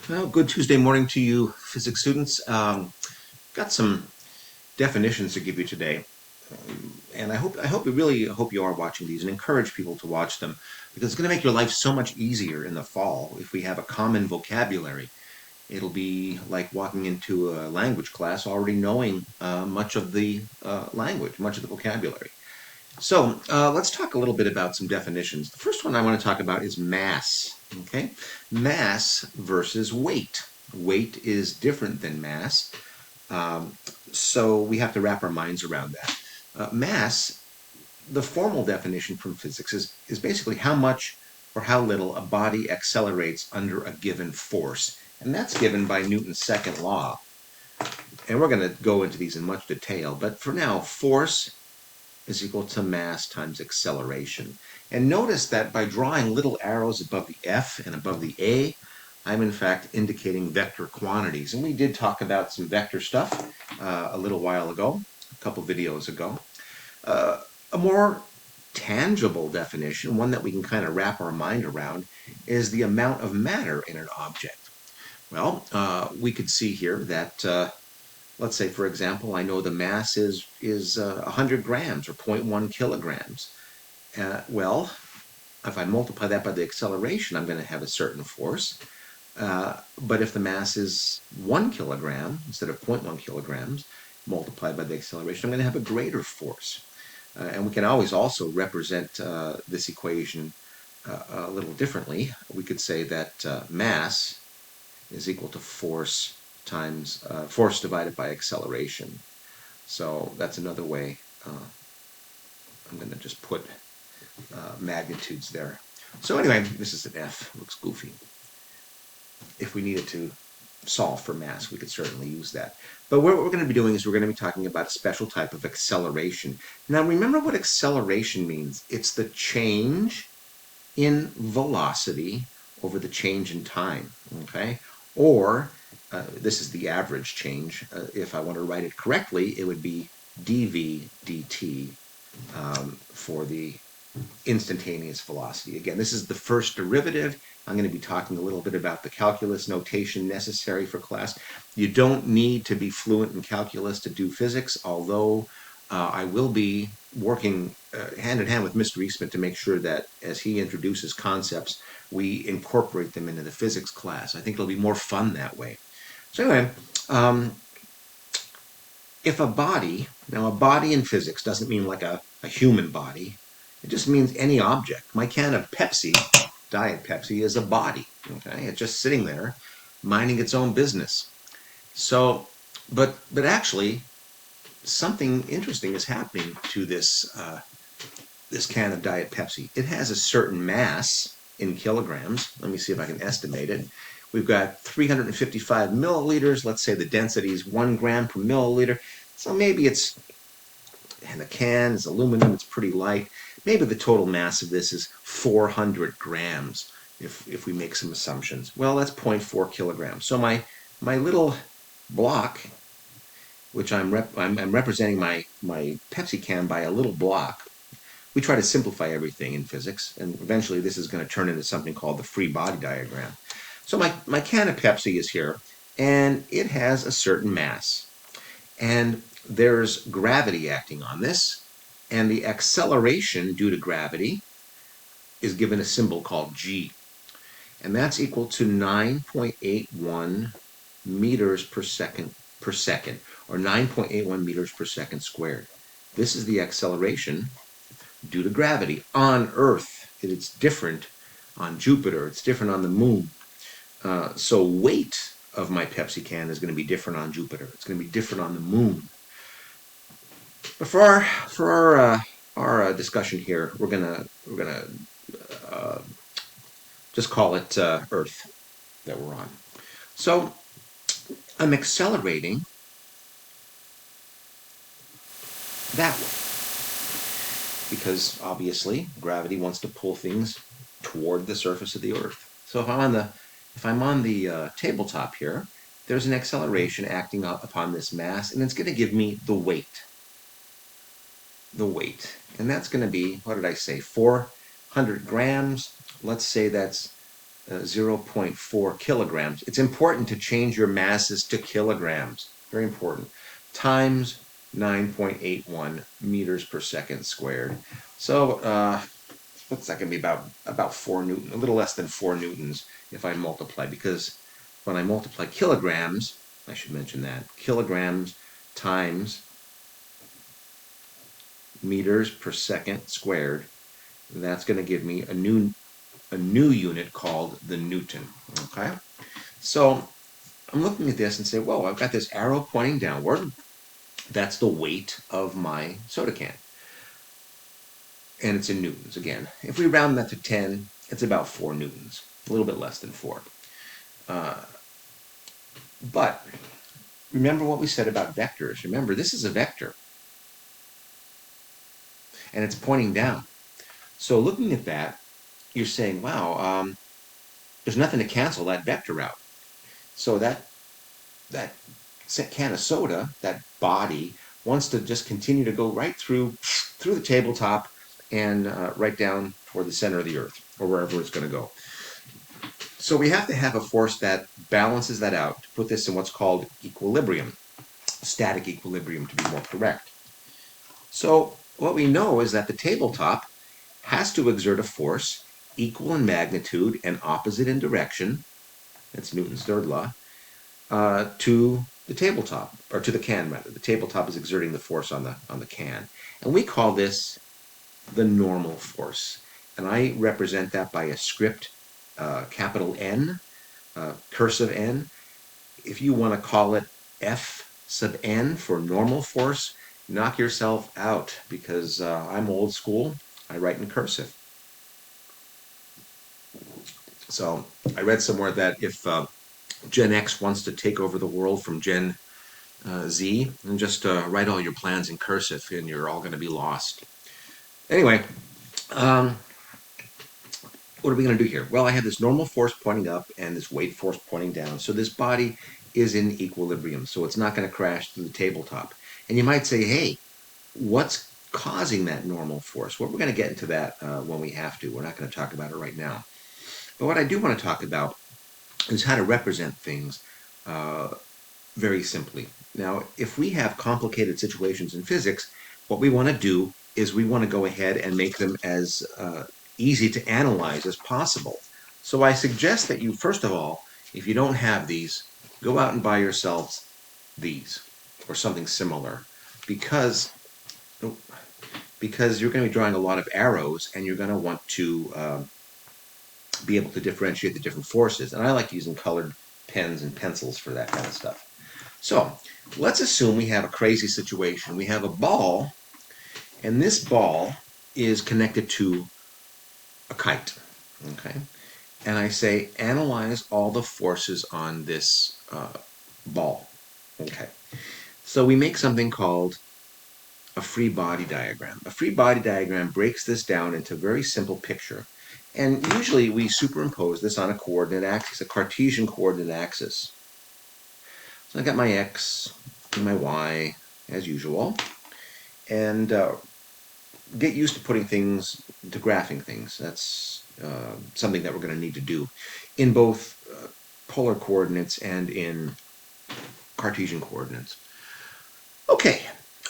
Well, good Tuesday morning to you, physics students. Got some definitions to give you today, and I hope you are watching these and encourage people to watch them because it's going to make your life so much easier in the fall if we have a common vocabulary. It'll be like walking into a language class already knowing much of the language, much of the vocabulary. So let's talk a little bit about some definitions. The first one I want to talk about is mass. Okay, mass versus weight. Weight is different than mass, um, so we have to wrap our minds around that. Mass, the formal definition from physics is basically how much or how little a body accelerates under a given force, and that's given by Newton's second law. And we're going to go into these in much detail, but for now, force is equal to mass times acceleration. And notice that by drawing little arrows above the F and above the A, I'm in fact indicating vector quantities. And we did talk about some vector stuff a little while ago, a couple videos ago. Uh, a more tangible definition, one that we can kind of wrap our mind around, is the amount of matter in an object. Well, we could see here that let's say, for example, I know the mass is 100 grams or zero point 0.1 kilograms. Well, if I multiply that by the acceleration, I'm going to have a certain force. But if the mass is 1 kilogram instead of zero point 0.1 kilograms multiplied by the acceleration, I'm going to have a greater force. And we can always also represent this equation a little differently. We could say that mass is equal to force times force divided by acceleration. So that's another way. I'm going to just put magnitudes there. So anyway, this is an F. Looks goofy. If we needed to solve for mass, we could certainly use that. But what we're going to be doing is we're going to be talking about a special type of acceleration. Now remember what acceleration means. It's the change in velocity over the change in time, okay? Or this is the average change. If I want to write it correctly, it would be dv dt for the instantaneous velocity. Again, this is the first derivative. I'm going to be talking a little bit about the calculus notation necessary for class. You don't need to be fluent in calculus to do physics, although I will be working hand in hand with Mr. Eastman to make sure that as he introduces concepts, we incorporate them into the physics class. I think it'll be more fun that way. So anyway, if a body, now a body in physics doesn't mean like a human body, it just means any object. My can of Pepsi, Diet Pepsi, is a body, okay? It's just sitting there minding its own business. So, but actually, something interesting is happening to this this can of Diet Pepsi. It has a certain mass in kilograms. Let me see if I can estimate it. We've got 355 milliliters. Let's say the density is 1 gram per milliliter. So maybe it's, and the can is aluminum, it's pretty light. Maybe the total mass of this is 400 grams if we make some assumptions. Well, that's 0.4 kilograms. So my little block, which I'm representing my Pepsi can by a little block. We try to simplify everything in physics, and eventually this is going to turn into something called the free body diagram. So my can of Pepsi is here, and it has a certain mass. And there's gravity acting on this, and the acceleration due to gravity is given a symbol called g. And that's equal to 9.81 meters per second, or 9.81 meters per second squared. This is the acceleration due to gravity on Earth. It's different on Jupiter. It's different on the moon. So weight of my Pepsi can is going to be different on Jupiter. It's going to be different on the moon. But for our discussion here, we're gonna just call it Earth that we're on. So I'm accelerating that way because obviously gravity wants to pull things toward the surface of the Earth. So if I'm on the tabletop here, there's an acceleration acting upon this mass, and it's going to give me the weight. And that's going to be, what did I say, 400 grams. Let's say that's 0.4 kilograms. It's important to change your masses to kilograms. Very important. Times 9.81 meters per second squared. So what's that going to be about 4 newtons, a little less than 4 newtons if I multiply, because when I multiply kilograms, I should mention that, kilograms times meters per second squared, that's going to give me a new unit called the Newton. Okay, so I'm looking at this and say, whoa, I've got this arrow pointing downward. That's the weight of my soda can. And it's in newtons again. If we round that to 10, it's about 4 newtons, a little bit less than 4. But remember what we said about vectors. Remember, this is a vector, and it's pointing down. So looking at that, you're saying, wow, there's nothing to cancel that vector out. So that can of soda, that body, wants to just continue to go right through the tabletop and right down toward the center of the earth, or wherever it's going to go. So we have to have a force that balances that out, to put this in what's called equilibrium, static equilibrium to be more correct. So what we know is that the tabletop has to exert a force equal in magnitude and opposite in direction, that's Newton's third law, to the tabletop, or to the can rather. The tabletop is exerting the force on the can. And we call this the normal force. And I represent that by a script capital N, cursive N. If you want to call it F sub N for normal force, knock yourself out, because I'm old school. I write in cursive. So I read somewhere that if Gen X wants to take over the world from Gen Z, and just write all your plans in cursive, and you're all going to be lost. Anyway, what are we going to do here? Well, I have this normal force pointing up and this weight force pointing down. So this body is in equilibrium, so it's not going to crash through the tabletop. And you might say, hey, what's causing that normal force? Well, we're going to get into that when we have to. We're not going to talk about it right now. But what I do want to talk about is how to represent things very simply. Now, if we have complicated situations in physics, what we want to do is we want to go ahead and make them as easy to analyze as possible. So I suggest that you, first of all, if you don't have these, go out and buy yourselves these or something similar, because you're going to be drawing a lot of arrows, and you're going to want to be able to differentiate the different forces. And I like using colored pens and pencils for that kind of stuff. So let's assume we have a crazy situation. We have a ball, and this ball is connected to a kite. Okay, and I say analyze all the forces on this ball. Okay, so we make something called a free body diagram. A free body diagram breaks this down into a very simple picture. And usually we superimpose this on a coordinate axis, a Cartesian coordinate axis. So I got my X and my Y as usual. And get used to putting things, to graphing things. That's something that we're going to need to do in both polar coordinates and in Cartesian coordinates. Okay,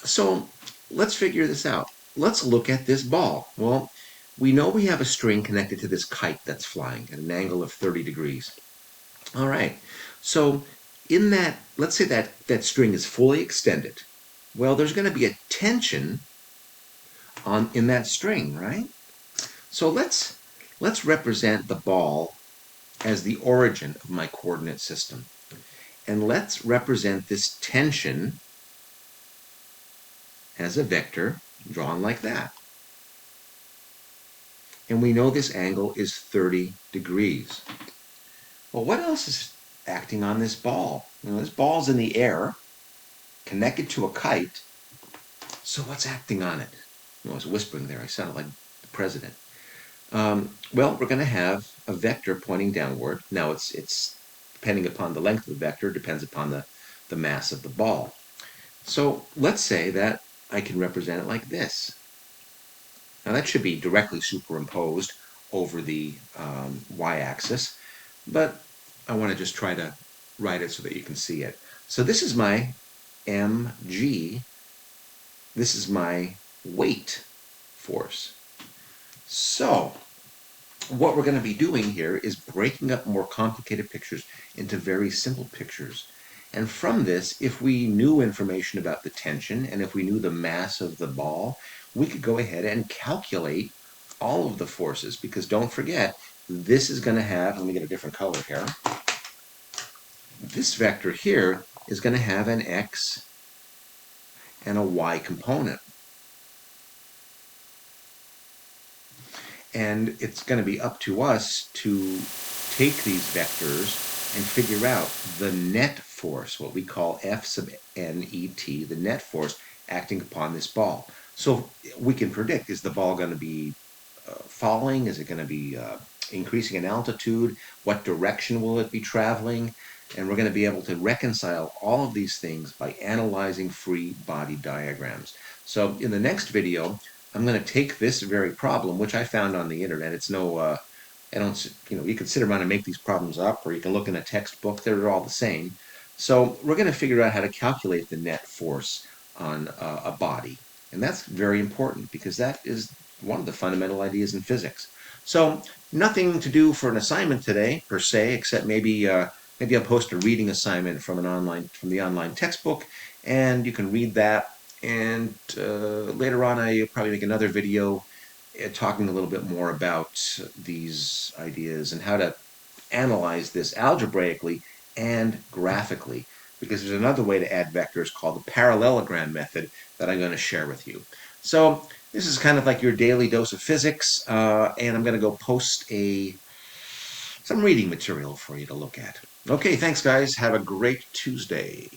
so let's figure this out. Let's look at this ball. Well, we know we have a string connected to this kite that's flying at an angle of 30 degrees. All right, so in that, let's say that string is fully extended. Well, there's going to be a tension in that string, right? So let's represent the ball as the origin of my coordinate system. And let's represent this tension as a vector drawn like that. And we know this angle is 30 degrees. Well, what else is acting on this ball? You know, this ball's in the air, connected to a kite. So what's acting on it? I was whispering there. I sounded like the president. Well, we're going to have a vector pointing downward. Now, it's depending upon the length of the vector, depends upon the mass of the ball. So let's say that I can represent it like this. Now, that should be directly superimposed over the y-axis. but I want to just try to write it so that you can see it. So this is my mg. This is my weight force. So what we're going to be doing here is breaking up more complicated pictures into very simple pictures. And from this, if we knew information about the tension and if we knew the mass of the ball, we could go ahead and calculate all of the forces, because don't forget, this is going to have, let me get a different color here, this vector here is going to have an x and a y component. And it's going to be up to us to take these vectors and figure out the net force, what we call F sub net, the net force acting upon this ball. So we can predict, is the ball going to be falling? Is it going to be increasing in altitude? What direction will it be traveling? And we're going to be able to reconcile all of these things by analyzing free body diagrams. So in the next video, I'm going to take this very problem, which I found on the internet. It's no, I don't, you can sit around and make these problems up, or you can look in a textbook. They're all the same. So we're going to figure out how to calculate the net force on a body. And that's very important, because that is one of the fundamental ideas in physics. So nothing to do for an assignment today, per se, except maybe maybe I'll post a reading assignment from the online textbook, and you can read that. And later on, I'll probably make another video talking a little bit more about these ideas and how to analyze this algebraically and graphically, because there's another way to add vectors called the parallelogram method that I'm going to share with you. So this is kind of like your daily dose of physics, and I'm going to go post some reading material for you to look at. Okay, thanks guys. Have a great Tuesday.